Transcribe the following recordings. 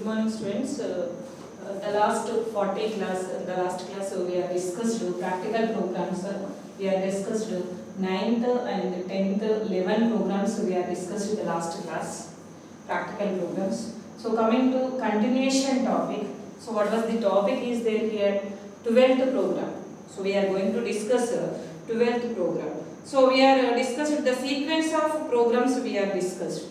Good morning, students. The last 40 class, the last class we have discussed practical programs. We have discussed 9th and 10th, 11 programs we have discussed in the last class, practical programs. So coming to continuation topic. So what was the topic is there here? 12th program. So we are going to discuss 12th program. So we are discussed the sequence of programs we have discussed.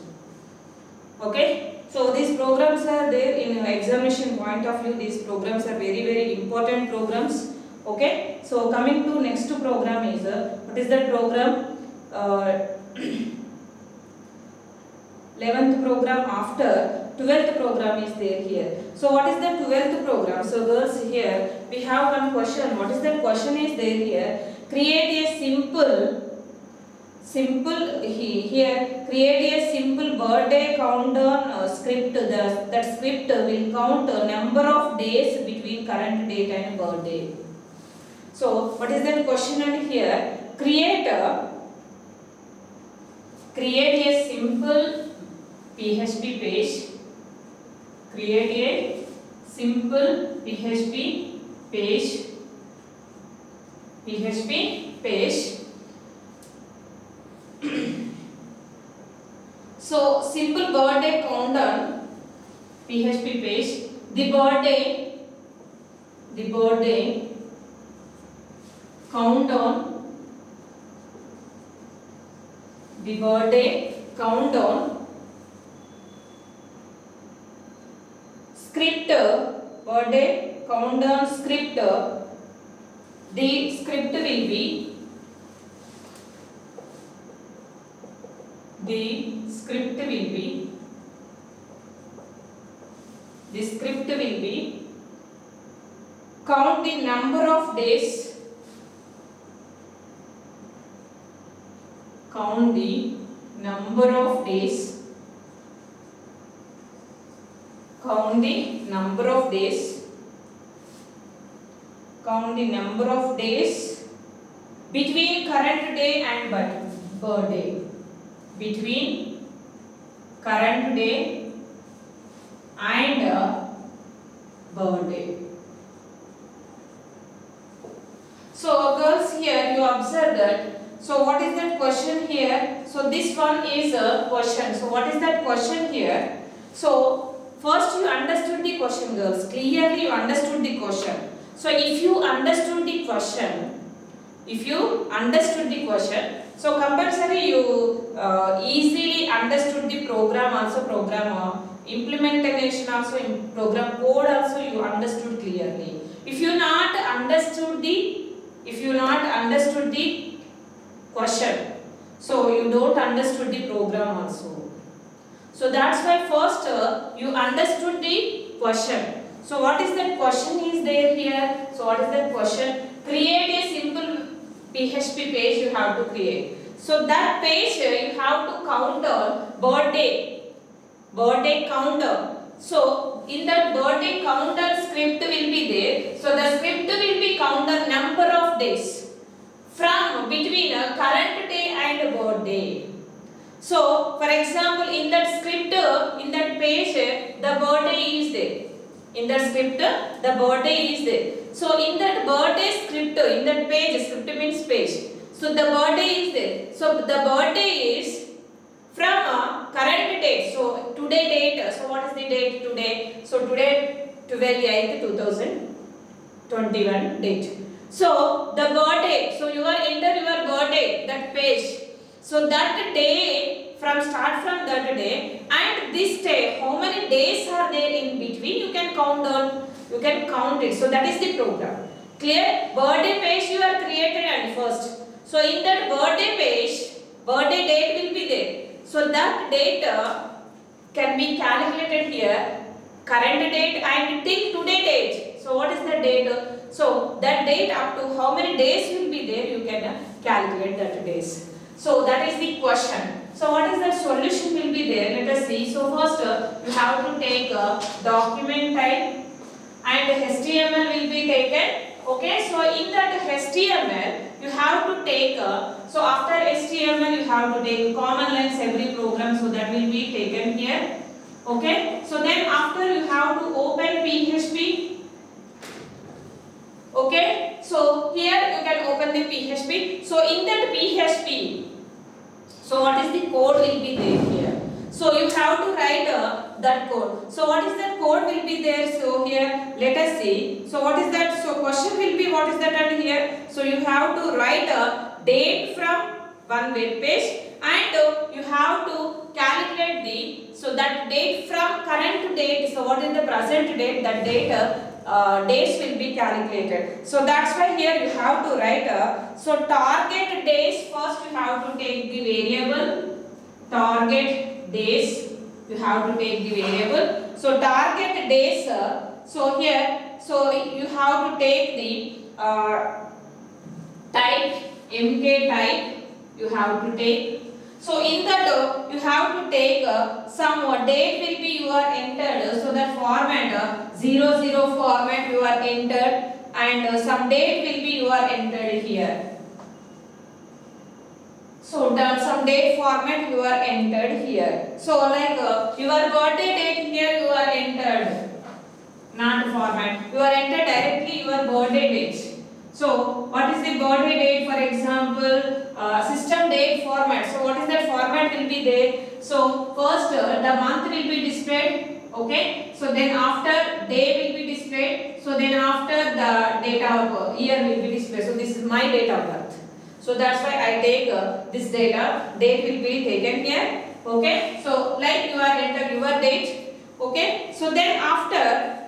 Okay. So these programs are there in examination point of view. These programs are very important programs. Okay. So coming to next program is what is that program? 11th program after 12th program is there here. So what is the 12th program? So girls, here we have one question. What is that question is there here? Create a simple here create a simple birthday countdown script. That script will count a number of days between current date and birthday. So what is that question? And here create a simple PHP page. Create a simple PHP page. So simple birthday countdown PHP page. The birthday countdown script. Birthday countdown script. The script will be count the number of days. Count the number of days between current day and birthday. Between current day and birthday. So girls, here you observe that. So what is that question here? So this one is a question. So what is that question here? So first you understood the question, girls. Clearly you understood the question. So if you understood the question, so compulsory you easily understood the program also, implementation also, program code also you understood clearly. If you not understood the question, so you don't understood the program also. So that's why first you understood the question. So what is that question is there here? So what is that question? Create a simple PHP page you have to create. So that page you have to count on birthday counter. So in that birthday counter script will be there. So the script will be counter number of days from between a current day and birthday. So for example, in that script, in that page, the birthday is there. In that script, the birthday is there. So in that birthday script, in that page, script means page. So the birthday is there. So the birthday is from current date. So today date. So what is the date today? So today 12/8 2021 date. So the birthday. So you are enter your birthday, that page. So that day, start from that day and this day, how many days are there in between? You can count it. So that is the program. Clear? Birthday page you are created and first. So in that birthday page, birthday date will be there. So that date can be calculated here, current date and till today date. So what is the date? So that date up to how many days will be there, you can calculate that days. So that is the question. So what is the solution will be there? Let us see. So first you have to take a document type and HTML will be taken. Okay, so in that HTML you have to take so after HTML you have to take common lines every program, so that will be taken here. Okay, so then after you have to open PHP. Okay, so here you can open the PHP. So in that PHP, so what is the code will be there here. So you have to write that code. So what is that code will be there. So here let us see. So what is that? So question will be what is that and here. So you have to write a date from one web page and you have to calculate the, so that date from current date. So what is the present date? That date days will be calculated. So that's why here you have to write so target days. First you have to take the variable target days. You have to take the variable. So target days. So here, so you have to take the type mk type. You have to take. So in that you have to take some date will be you are entered. So that format 00 format you are entered and some date will be you are entered here. So some date format you are entered here. So like your birthday date here you are entered. Not format. You are entered directly your birthday date. So what is the birthday date? For example, system date format. So what is that format will be there? So first the month will be displayed. Okay. So then after day will be displayed. So then after the date of year will be displayed. So this is my date of birth. So that's why I take this data. Date will be taken here. Okay. So like you are enter your date. Okay. So then after.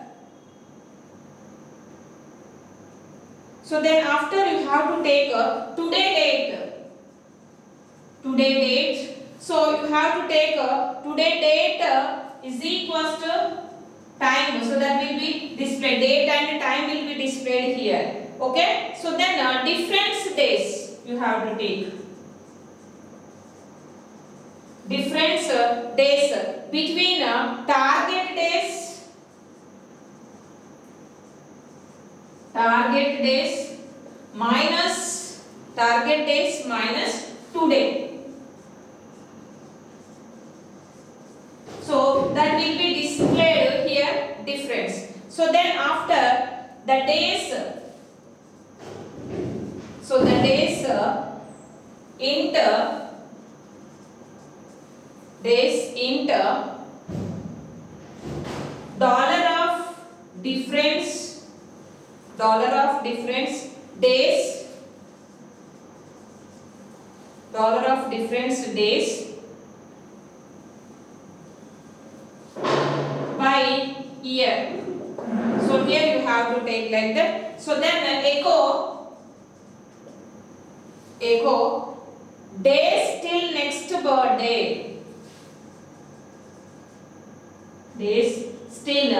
So then after you have to take today date. Today date. So you have to take today date is equals to time. So that will be displayed. Date and time will be displayed here. Okay. So then difference days you have to take. Difference days between target days. Target days minus target days minus today. So that will be displayed here difference. So then after the days, so the days int dollar of difference days, dollar of difference days by year. So here you have to take like that. So then echo days till next birthday. Days still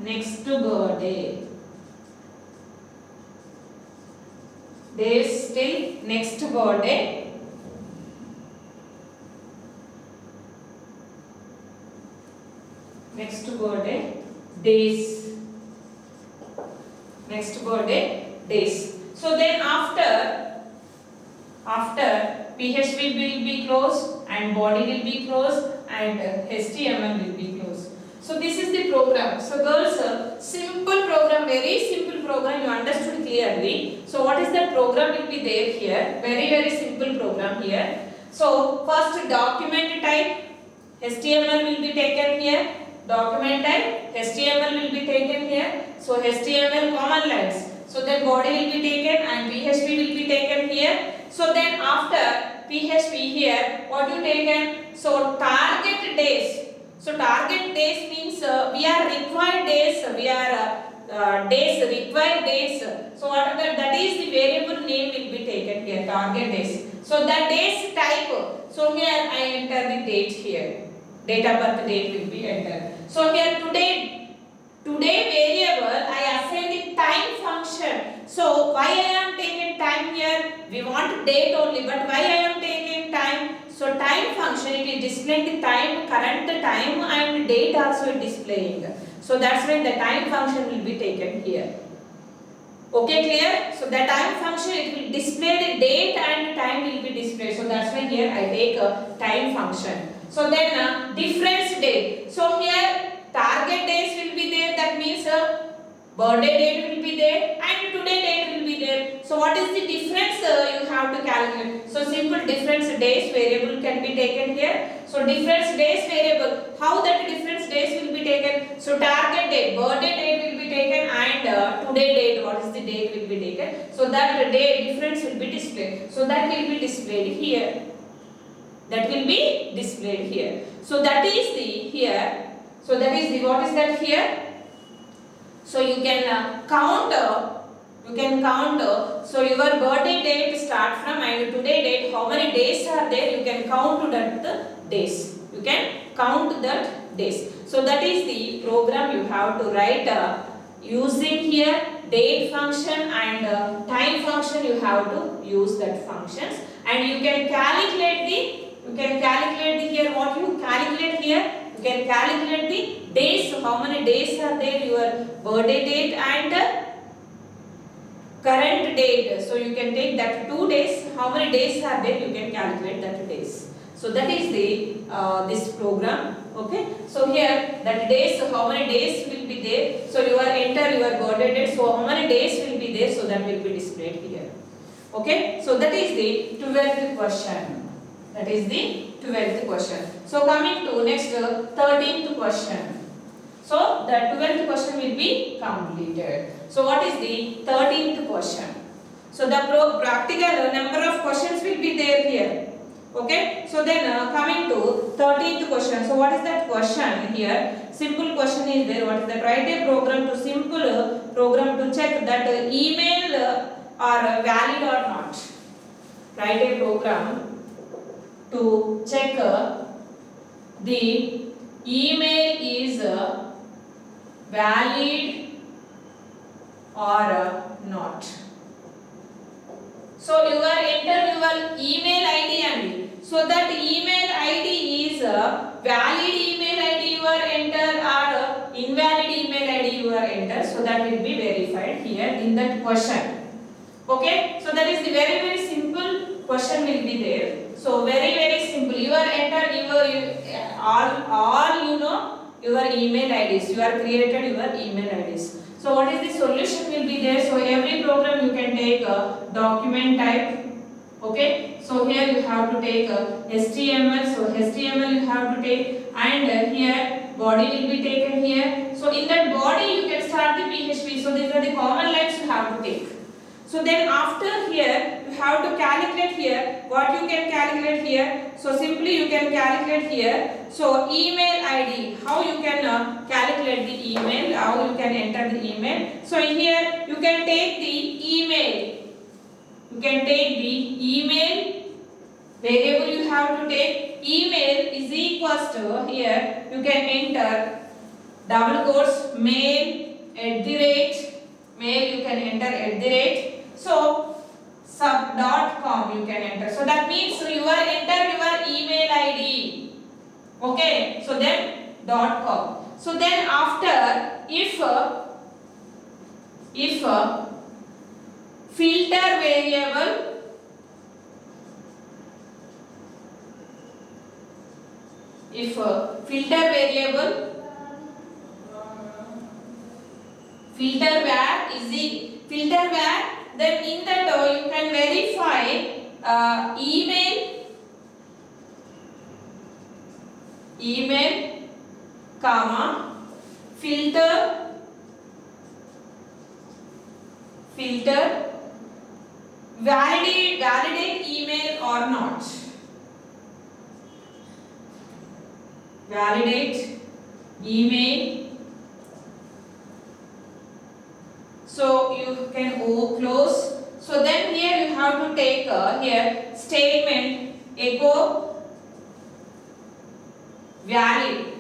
next birthday. Days till next birthday. Next birthday days. Next birthday days. So then after PHP will be closed and body will be closed and HTML will be closed. So this is the program. So girls, simple program, very simple program, you understood clearly. So what is the program will be there here? Very simple program here. So first document type HTML will be taken here. Document type HTML will be taken here. So HTML common lines. So then body will be taken and PHP will be taken here. So then after PHP here, what you taken? So target days. So target days means we are required days. We are days, required days. So what that is the variable name will be taken here. Target days. So the days type. So here I enter the date here. Date of birth date will be entered. So here today variable I assign the time function. So why I am taking time here? We want date only, but why I am taking time? So time function it is displaying the time, current time and date also displaying. So that's why the time function will be taken here. Okay, clear? So the time function it will display the date and time will be displayed. So that's why here I take a time function. So then difference date. So here target days will be there. That means birthday date will be there and today date will be there. So what is the difference you have to calculate? So simple difference days variable can be taken here. So difference days variable, how that difference days will be taken? So target date, birthday date will be taken and today date, what is the date will be taken. So that day difference will be displayed. So that will be displayed here. That will be displayed here. So that is the here. So that is the, what is that here? So you can count. So your birthday date start from and today date. How many days are there? You can count that the days. You can count that days. So that is the program you have to write using here date function and time function. You have to use that functions and you can calculate the. You can calculate here what you calculate here. You can calculate the days. So how many days are there? Your birthday date and current date. So you can take that 2 days. How many days are there? You can calculate that days. So that is the this program. Okay. So here that days. So how many days will be there? So you are enter your birthday date. So how many days will be there? So that will be displayed here. Okay. So that is the 12th question. That is the 12th question. So coming to next 13th question. So the 12th question will be completed. So what is the 13th question? So the practical number of questions will be there here. Okay. So then coming to 13th question. So what is that question here? Simple question is there. What is that? Write a program to simple program to check that email are valid or not. Write a program to check the email is valid or not. So you are enter your email ID only. So that email ID is valid email ID you are enter or invalid email ID you are enter. So that will be verified here in that question. Okay. So that is the very simple question will be there. So very simple. You are enter your all you know your email IDs. You are created your email IDs. So what is the solution will be there? So every program you can take a document type. Okay. So here you have to take HTML. So HTML you have to take and here body will be taken here. So in that body you can start the PHP. So these are the common lines you have to take. So then after here you have to calculate here what you can calculate here. So simply you can calculate here. So email ID, how you can calculate the email, how you can enter the email. So here you can take the email. You can take the email variable you have to take. Email is equals to here you can enter double quotes mail mail you can enter @ so sub.com you can enter. So that means you are enter your email ID. Okay. So then .com. So then after if filter variable filter var is the filter var, then in that you can verify email comma filter validate email or not. Validate email. So you can close. So then here you have to take here statement echo valid.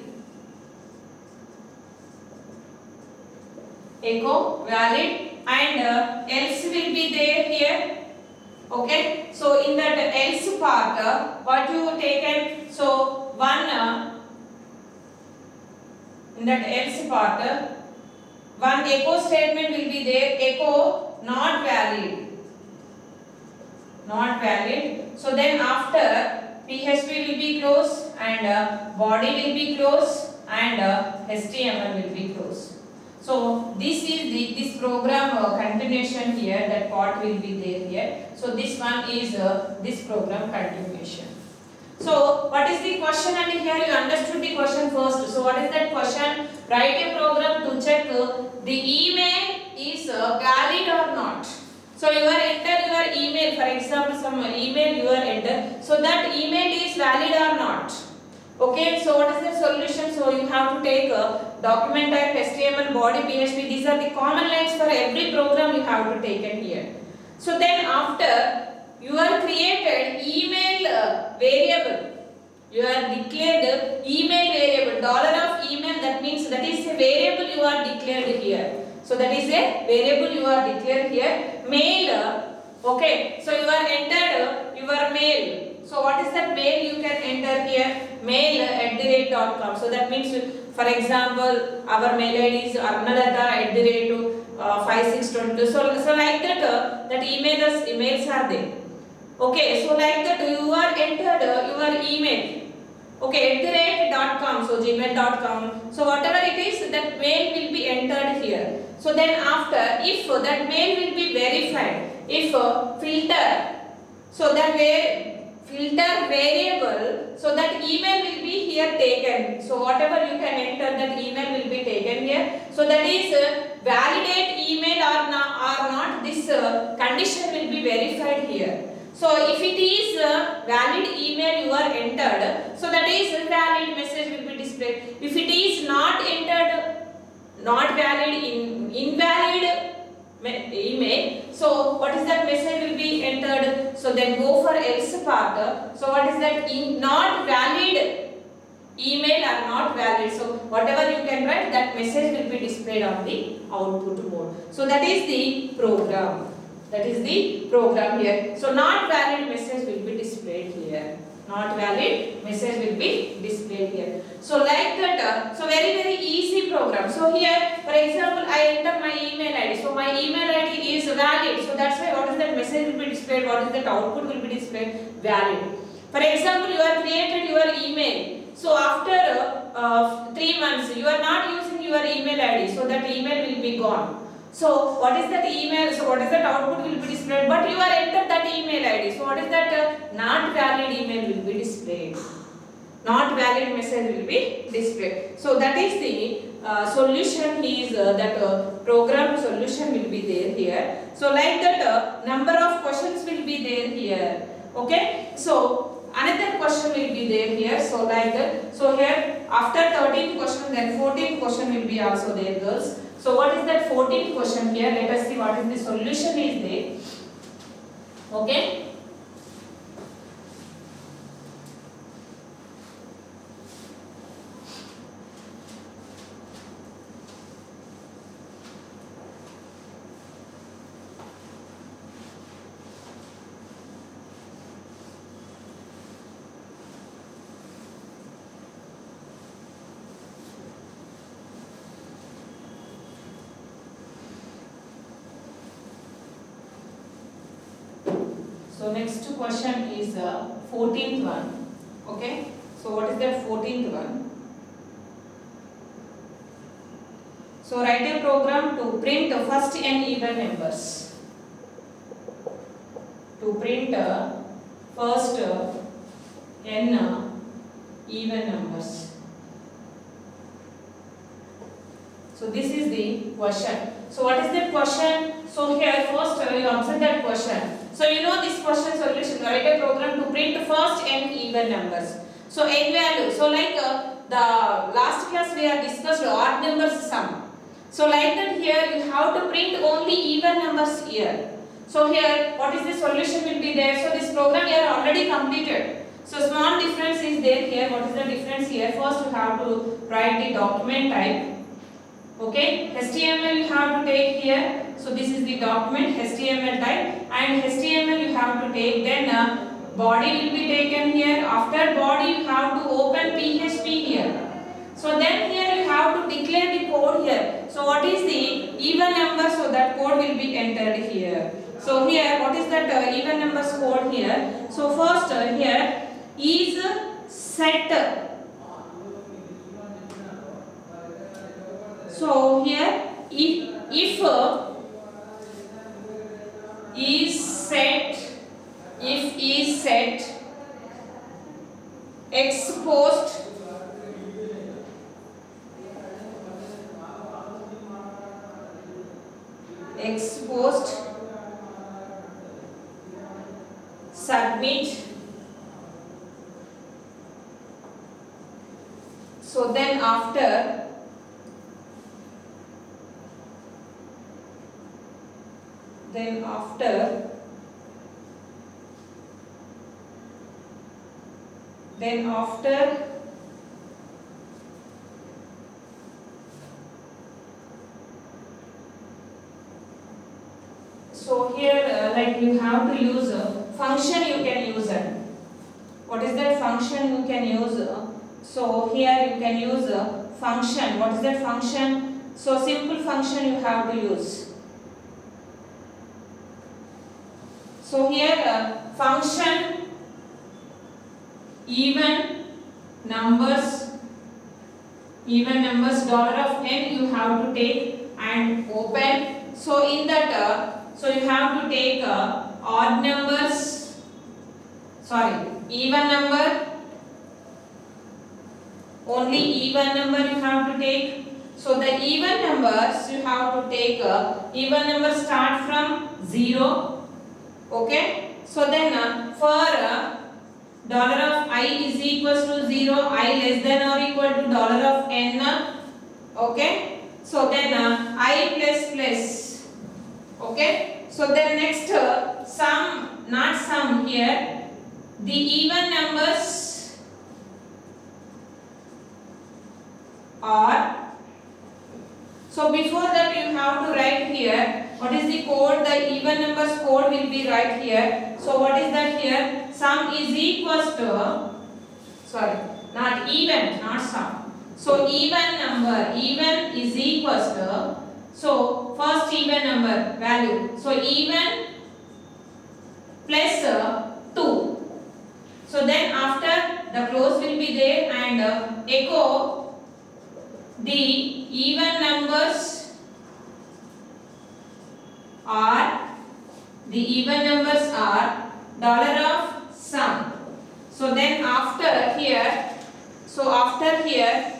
And else will be there here. Okay. So in that else part what you taken, so one in that else part one echo statement will be there, echo not valid. So then after PHP will be closed and body will be closed and HTML will be closed. So this is this program continuation here, that part will be there here. So this one is this program continuation. So what is the question, and here you understood the question first. So what is that question? Write a program to check the email is valid or not. So you are enter your email, for example some email you are enter, so that email is valid or not. Okay, so what is the solution? So you have to take a document type, HTML, body, PHP. These are the common lines for every program you have to take it here. So then after you are created email variable, you are declared email variable, $of email, that means that is a variable you are declared here. So that is a variable you are declared here. Mail, okay, so you are entered your mail. So what is that mail you can enter here? mail@.com. So that means, for example, our mail ID is arnalata@5622. So like that, that emails are there. Okay, so like that you are entered your email. Okay, @.com, so gmail.com. So whatever it is, that mail will be entered here. So then after, if that mail will be verified, if filter, so that way filter variable, so that email will be here taken. So whatever you can enter, that email will be taken here. So that is validate email or not, this condition will be verified here. So if it is valid email you are entered, so that is valid message will be displayed. If it is not entered, not valid, invalid email, so what is that message will be entered? So then go for else part. So what is that? Not valid email or not valid. So whatever you can write, that message will be displayed on the output mode. So that is the program. That is the program here. So not valid message will be displayed here. Not valid message will be displayed here. So like that, so very easy program. So here, for example, I enter my email ID. So my email ID is valid. So that's why what is that message will be displayed? What is that output will be displayed? Valid. For example, you are created your email. So after 3 months, you are not using your email ID. So that email will be gone. So what is that email? So what is that output will be displayed? But you are entered that email ID. So what is that? Not valid email will be displayed. Not valid message will be displayed. So that is the solution is that program solution will be there here. So like that number of questions will be there here. Okay. So another question will be there here. So like that. So here after 13th question, then 14th question will be also there, girls. So what is that 14th question here? Let us see what is the solution is there. Okay. So next question is 14th one. Okay. So what is that 14th one? So write a program to print first n even numbers. To print first n even numbers. So this is the question. So what is that question? So here first you observe that question. So you know this question solution. Write a program to print first n even numbers. So n value. So like the last class we have discussed odd numbers sum. So like that here you have to print only even numbers here. So here what is the solution will be there. So this program here already completed. So small difference is there here. What is the difference here? First you have to write the document type. Okay, HTML you have to take here. So this is the document HTML type, and HTML you have to take. Then body will be taken here. After body you have to open PHP here. So then here you have to declare the code here. So what is the even number? So that code will be entered here. So here what is that even numbers code here? So first here is set. So here if is set, if is set, x post submit. So then after so here like you have to use a function, you can use it. What is that function you can use? So here you can use a function. What is that function? So simple function you have to use. So here function even numbers dollar of n you have to take and open. So in that so you have to take odd numbers, sorry, even number, only even number you have to take. So the even numbers you have to take even numbers start from 0. Okay, so then for dollar of I is equals to 0, I less than or equal to dollar of n. Okay, so then I plus plus. Okay, so then next sum, not sum here, the even numbers are. So before that you have to write here what is the code, the even numbers code will be right here. So what is that here? Sum is equals to, sorry, not even, not sum. So even number, even is equals to, so first even number value, so even plus 2. So then after the close will be there and echo the even numbers are, the even numbers are dollar of sum. So then after here, so after here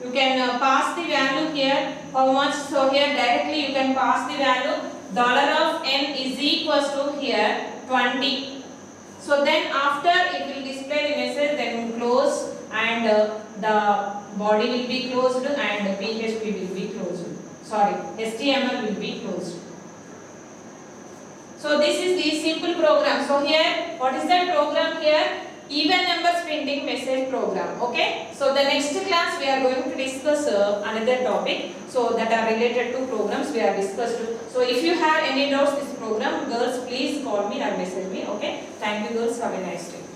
you can pass the value here, how much? So here directly you can pass the value dollar of n is equals to here 20. So then after it will display the message, then close and the body will be closed and PHP will be closed. Sorry, HTML will be closed. So this is the simple program. So here, what is that program here? Even numbers printing message program. Okay. So the next class we are going to discuss another topic. So that are related to programs we are discussed. So if you have any doubts this program, girls please call me or message me. Okay. Thank you girls. Have a nice day.